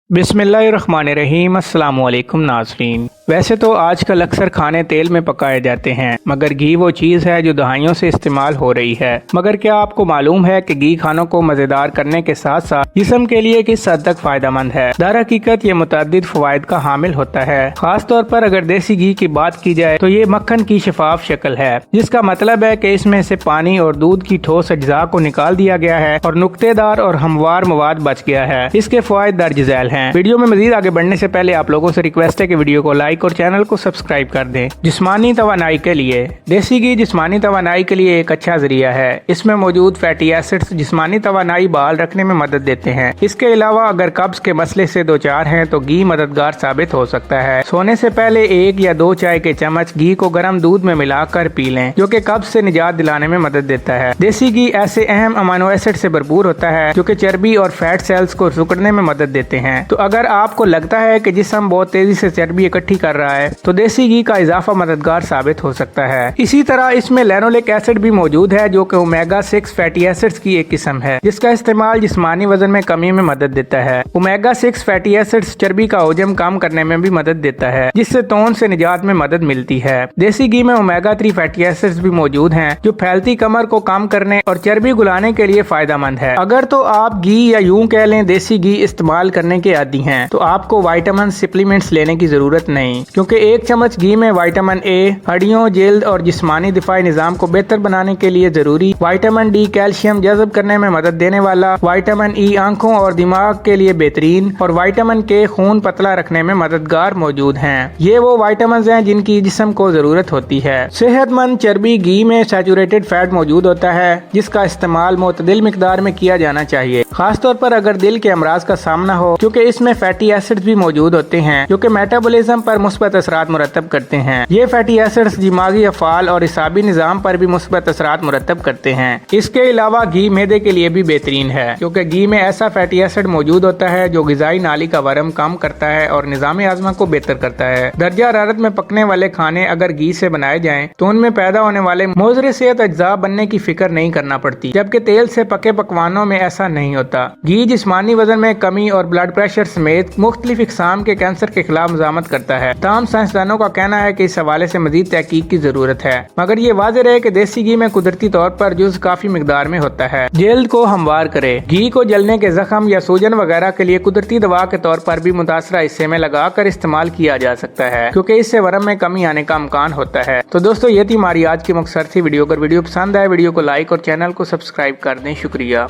बिस्मिल्लाहिर्रहमानिर्रहीम। अस्सलाम वालेकुम नाज़रीन। वैसे तो आजकल अक्सर खाने तेल में पकाए जाते हैं, मगर घी वो चीज़ है जो दहाइयों से इस्तेमाल हो रही है। मगर क्या आपको मालूम है कि घी खानों को मज़ेदार करने के साथ साथ जिस्म के लिए किस हद तक फ़ायदेमंद है। दर हकीकत ये मुतअद्दिद फ़वाइद का हामिल होता है। खास तौर पर अगर देसी घी की बात की जाए तो ये मक्खन की शफाफ शक्ल है, जिसका मतलब है कि इसमें से पानी और दूध की ठोस अज्जा को निकाल दिया गया है और नुक्तेदार और हमवार मवाद बच गया है। इसके फ़वाइद दर्ज झैल हैं। वीडियो में मजीद आगे बढ़ने से पहले आप लोगों से रिक्वेस्ट है कि वीडियो को लाइक और चैनल को सब्सक्राइब कर दें। जिस्मानी तवानाई के लिए देसी घी जिस्मानी तवानाई के लिए एक अच्छा जरिया है। इसमें मौजूद फैटी एसिड्स जिस्मानी तवानाई बहाल रखने में मदद देते हैं। इसके अलावा अगर कब्ज के मसले से दो चार हैं तो घी मददगार साबित हो सकता है। सोने से पहले 1 या 2 चाय के चम्मच घी को गर्म दूध में मिलाकर पी लें, जो कि कब्ज से निजात दिलाने में मदद देता है। देसी घी ऐसे अहम अमाइनो एसिड से भरपूर होता है जो कि चर्बी और फैट सेल्स को सिकुड़ने में मदद देते हैं। तो अगर आपको लगता है कि जिस्म बहुत तेजी से चर्बी इकट्ठी कर रहा है तो देसी घी का इजाफा मददगार साबित हो सकता है। इसी तरह इसमें लेनोलिक एसिड भी मौजूद है, जो कि ओमेगा 6 फैटी एसिड्स की एक किस्म है, जिसका इस्तेमाल जिस्मानी वजन में कमी में मदद देता है। ओमेगा 6 फैटी एसिड्स चर्बी का हजम कम करने में भी मदद देता है, जिससे तौन से निजात में मदद मिलती है। देसी घी में ओमेगा 3 फैटी एसिड्स भी मौजूद हैं, जो फैलती कमर को कम करने और चर्बी गुलाने के लिए फायदेमंद है। अगर तो आप घी या यूं कह लें देसी घी इस्तेमाल करने के आदी हैं तो आपको विटामिन सप्लीमेंट्स लेने की जरूरत नहीं, क्योंकि 1 चम्मच घी में विटामिन ए हड्डियों, जल्द और जिस्मानी दिफाई निजाम को बेहतर बनाने के लिए जरूरी विटामिन डी, कैल्शियम जज़ब करने में मदद देने वाला विटामिन ई, आंखों और दिमाग के लिए बेहतरीन, और विटामिन के खून पतला रखने में मददगार मौजूद हैं। ये वो विटामिन हैं जिनकी जिस्म को जरूरत होती है। सेहतमंद चर्बी घी में सैचुरेटेड फैट मौजूद होता है, जिसका इस्तेमाल मुतदिल मिकदार में किया जाना चाहिए, खासतौर पर अगर दिल के अमराज का सामना हो, क्योंकि इसमें फैटी एसिड्स भी मौजूद होते हैं जो कि मेटाबॉलिज्म पर मुस्बत असरात मुरतब करते हैं। ये फैटी एसिड्स दिमागी अफ़ाल और इसाबी निज़ाम पर भी मुस्बत असरात मुरतब करते हैं। इसके अलावा घी मैदे के लिए भी बेहतरीन है, क्योंकि घी में ऐसा फैटी एसिड मौजूद होता है जो ग़िज़ाई नाली का वरम कम करता है और निज़ाम हाज़मा को बेहतर करता है। दर्जा हरारत में पकने वाले खाने अगर घी से बनाए जाएं तो उनमें पैदा होने वाले मुज़र सेहत अज्जा बनने की फिक्र नहीं करना पड़ती, जबकि तेल से पके पकवानों में ऐसा नहीं होता। घी जिस्मानी वजन में कमी और ब्लड प्रेशर समेत मुख्तलिफ इक़साम के कैंसर के खिलाफ मज़ामत करता है। तमाम साइंसदानों का कहना है कि इस हवाले से मजीद तहकीक की जरूरत है, मगर ये वाज़ेह है कि देसी घी में कुदरती तौर पर जुज़ काफी मिकदार में होता है। जल्द को हमवार करे। घी को जलने के जख्म या सूजन वगैरह के लिए कुदरती दवा के तौर पर भी मुतासरा हिस्से में लगाकर इस्तेमाल किया जा सकता है, क्योंकि इससे वरम में कमी आने का इम्कान होता है। तो दोस्तों, ये थी हमारी आज की मुख्तसर सी वीडियो। अगर वीडियो पसंद आए वीडियो को लाइक और चैनल को सब्सक्राइब कर दें। शुक्रिया।